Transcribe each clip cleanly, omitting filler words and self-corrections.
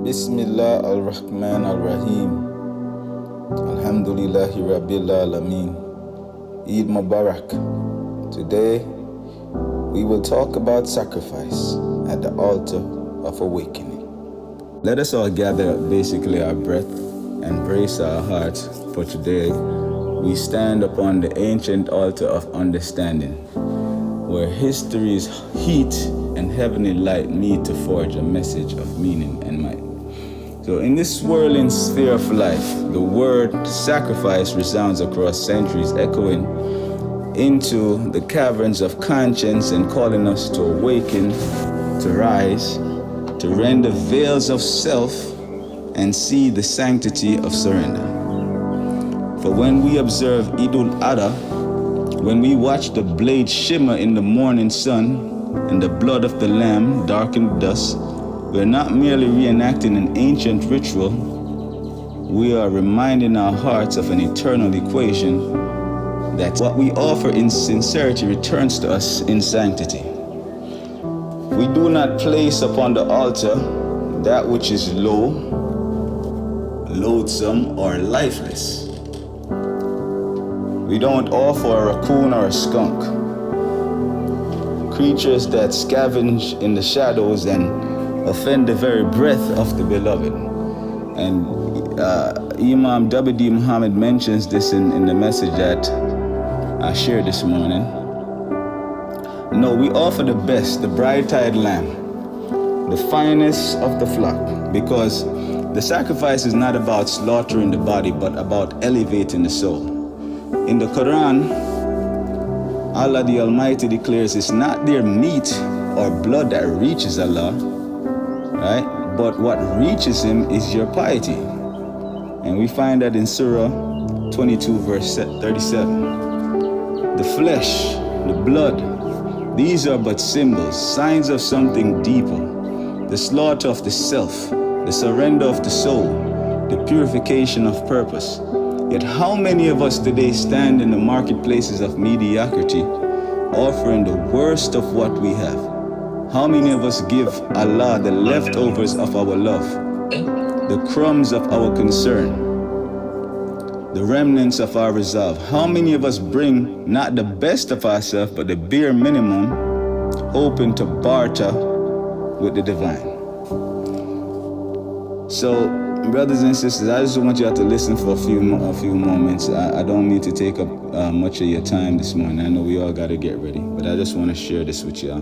Bismillah ar-Rahman ar-Rahim. Alhamdulillahi Rabbil Alameen. Eid Mubarak. Today, we will talk about sacrifice at the altar of awakening. Let us all gather basically our breath and brace our hearts, for today we stand upon the ancient altar of understanding, where history's heat and heavenly light meet to forge a message of meaning and might. So in this swirling sphere of life, the word sacrifice resounds across centuries, echoing into the caverns of conscience and calling us to awaken, to rise, to rend the veils of self and see the sanctity of surrender. For when we observe Eid Adha, when we watch the blade shimmer in the morning sun and the blood of the lamb darken the dust, we're not merely reenacting an ancient ritual, we are reminding our hearts of an eternal equation that what we offer in sincerity returns to us in sanctity. We do not place upon the altar that which is low, loathsome, or lifeless. We don't offer a raccoon or a skunk, creatures that scavenge in the shadows and offend the very breath of the beloved. And Imam W.D. Muhammad mentions this in the message that I shared this morning. No, we offer the best, the bright-eyed lamb, the finest of the flock, because the sacrifice is not about slaughtering the body, but about elevating the soul. In the Quran, Allah the Almighty declares it's not their meat or blood that reaches Allah, right? But what reaches him is your piety. And we find that in Surah 22 verse 37. The flesh, the blood, these are but symbols, signs of something deeper. The slaughter of the self, the surrender of the soul, the purification of purpose. Yet how many of us today stand in the marketplaces of mediocrity, offering the worst of what we have? How many of us give Allah the leftovers of our love, the crumbs of our concern, the remnants of our resolve? How many of us bring not the best of ourselves, but the bare minimum, hoping to barter with the divine? So, brothers and sisters, I just want you all to listen for a few moments. I don't mean to take up much of your time this morning. I know we all got to get ready, but I just want to share this with y'all.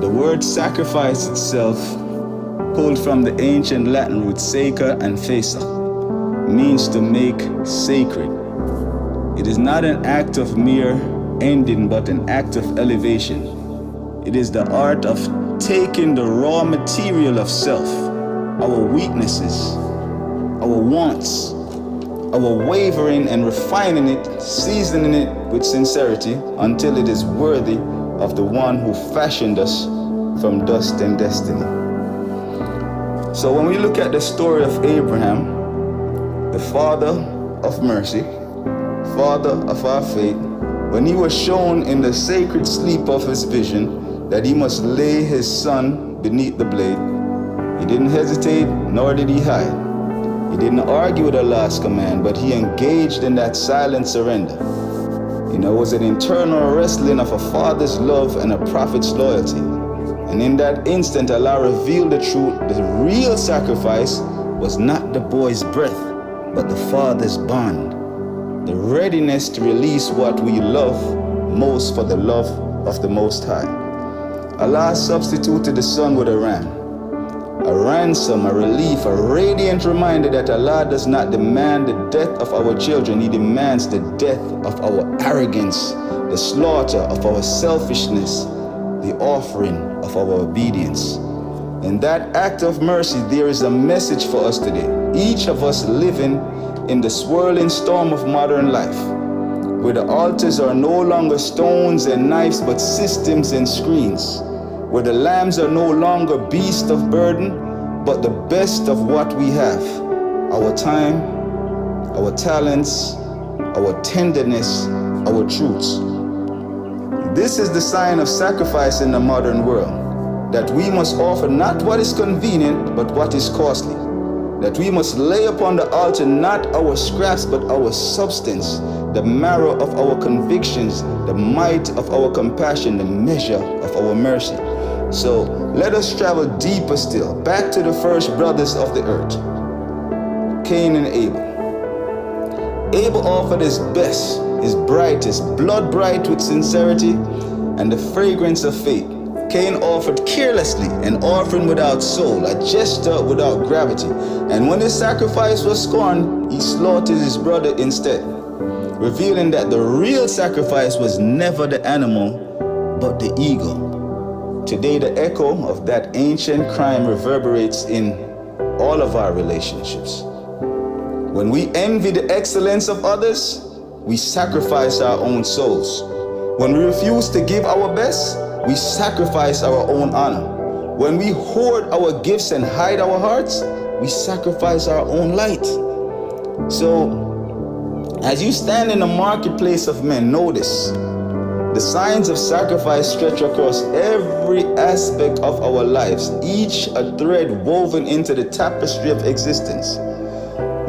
The word sacrifice itself, pulled from the ancient Latin root seca and fesa, means to make sacred. It is not an act of mere ending, but an act of elevation. It is the art of taking the raw material of self, our weaknesses, our wants, our wavering, and refining it, seasoning it with sincerity until it is worthy of the one who fashioned us from dust and destiny. So when we look at the story of Abraham, the father of mercy, father of our faith, when he was shown in the sacred sleep of his vision that he must lay his son beneath the blade, he didn't hesitate, nor did he hide. He didn't argue with Allah's command, but he engaged in that silent surrender. You know, it was an internal wrestling of a father's love and a prophet's loyalty. And in that instant, Allah revealed the truth. The real sacrifice was not the boy's breath, but the father's bond. The readiness to release what we love most for the love of the Most High. Allah substituted the son with a ram, a ransom, a relief, a radiant reminder that Allah does not demand the death of our children. He demands the death of our arrogance, the slaughter of our selfishness, the offering of our obedience. In that act of mercy, there is a message for us today. Each of us living in the swirling storm of modern life, where the altars are no longer stones and knives, but systems and screens, where the lambs are no longer beasts of burden, but the best of what we have: our time, our talents, our tenderness, our truths. This is the sign of sacrifice in the modern world. that we must offer not what is convenient, but what is costly. That we must lay upon the altar not our scraps, but our substance, the marrow of our convictions, the might of our compassion, the measure of our mercy. So let us travel deeper still, back to the first brothers of the earth, Cain and Abel. Abel offered his best, his brightest, blood bright with sincerity and the fragrance of faith. Cain offered carelessly, an offering without soul, a gesture without gravity. And when his sacrifice was scorned, he slaughtered his brother instead, revealing that the real sacrifice was never the animal, but the ego. Today, the echo of that ancient crime reverberates in all of our relationships. When we envy the excellence of others, we sacrifice our own souls. When we refuse to give our best, we sacrifice our own honor. When we hoard our gifts and hide our hearts, we sacrifice our own light. So, as you stand in the marketplace of men, notice the signs of sacrifice stretch across every aspect of our lives, each a thread woven into the tapestry of existence.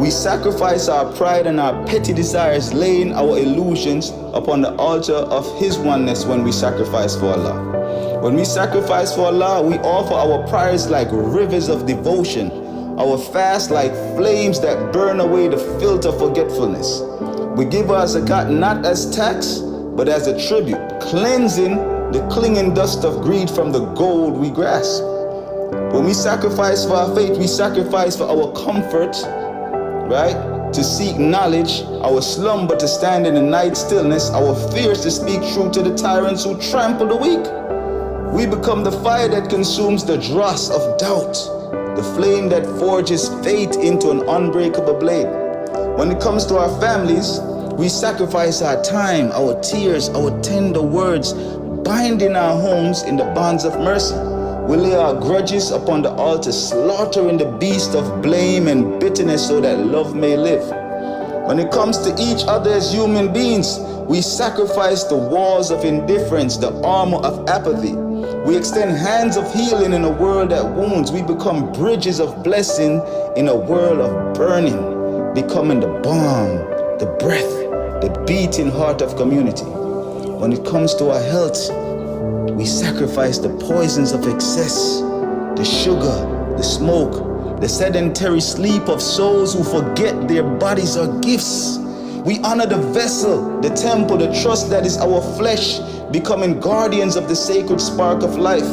We sacrifice our pride and our petty desires, laying our illusions upon the altar of His oneness when we sacrifice for Allah. When we sacrifice for Allah, we offer our prayers like rivers of devotion, our fast like flames that burn away the filth of forgetfulness. We give our zakat not as tax, but as a tribute, cleansing the clinging dust of greed from the gold we grasp. When we sacrifice for our faith, we sacrifice for our comfort, right? To seek knowledge, our slumber to stand in the night stillness, our fears to speak truth to the tyrants who trample the weak. We become the fire that consumes the dross of doubt, the flame that forges faith into an unbreakable blade. When it comes to our families, we sacrifice our time, our tears, our tender words, binding our homes in the bonds of mercy. We lay our grudges upon the altar, slaughtering the beast of blame and bitterness so that love may live. When it comes to each other as human beings, we sacrifice the walls of indifference, the armor of apathy. We extend hands of healing in a world that wounds. We become bridges of blessing in a world of burning, becoming the balm, the breath, the beating heart of community. When it comes to our health, we sacrifice the poisons of excess, the sugar, the smoke, the sedentary sleep of souls who forget their bodies are gifts. We honor the vessel, the temple, the trust that is our flesh, becoming guardians of the sacred spark of life.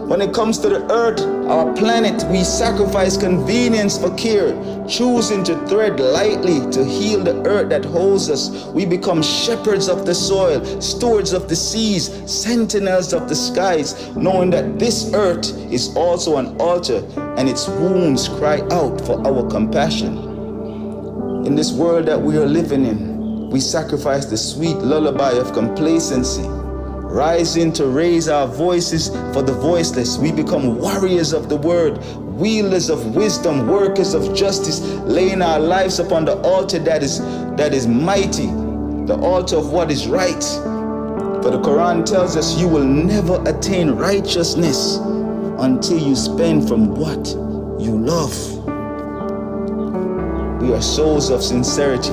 When it comes to the earth, our planet, we sacrifice convenience for care, choosing to tread lightly to heal the earth that holds us. We become shepherds of the soil, stewards of the seas, sentinels of the skies, knowing that this earth is also an altar and its wounds cry out for our compassion. In this world that we are living in, we sacrifice the sweet lullaby of complacency, rising to raise our voices for the voiceless. We become warriors of the word, wielders of wisdom, workers of justice, laying our lives upon the altar that is mighty, the altar of what is right. For the Quran tells us you will never attain righteousness until you spend from what you love. We are souls of sincerity.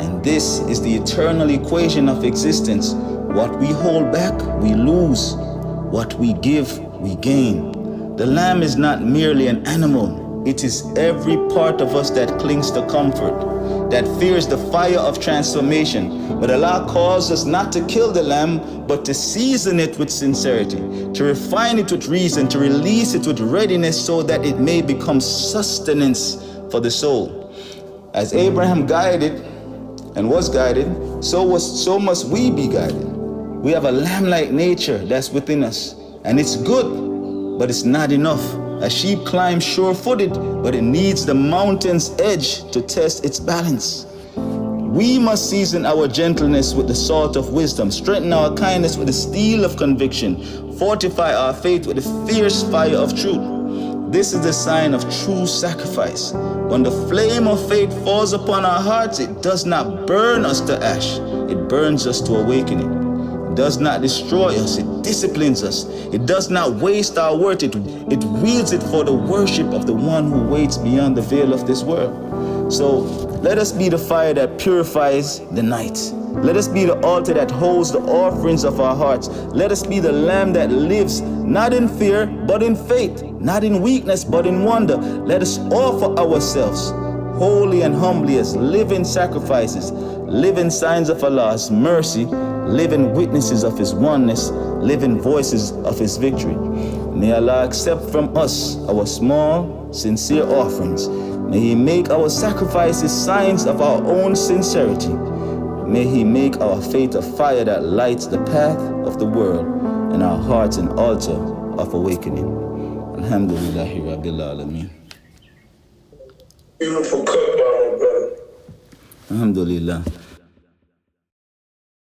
And this is the eternal equation of existence. What we hold back, we lose. What we give, we gain. The lamb is not merely an animal. It is every part of us that clings to comfort, that fears the fire of transformation. But Allah calls us not to kill the lamb, but to season it with sincerity, to refine it with reason, to release it with readiness so that it may become sustenance for the soul. As Abraham guided and was guided, so must we be guided. We have a lamb-like nature that's within us, and it's good, but it's not enough. A sheep climbs sure-footed, but it needs the mountain's edge to test its balance. We must season our gentleness with the salt of wisdom, strengthen our kindness with the steel of conviction, fortify our faith with the fierce fire of truth. This is the sign of true sacrifice. When the flame of faith falls upon our hearts, it does not burn us to ash. It burns us to awakening. It does not destroy us. It disciplines us. It does not waste our worth. It wields it for the worship of the one who waits beyond the veil of this world. So let us be the fire that purifies the night. Let us be the altar that holds the offerings of our hearts. Let us be the lamb that lives not in fear but in faith, not in weakness but in wonder. Let us offer ourselves holy and humbly as living sacrifices, living signs of Allah's mercy, living witnesses of His oneness, living voices of His victory. May Allah accept from us our small, sincere offerings. May He make our sacrifices signs of our own sincerity. May He make our faith a fire that lights the path of the world and our hearts an altar of awakening. Alhamdulillahi Rabbil Alameen. Beautiful cook, my brother. Alhamdulillah.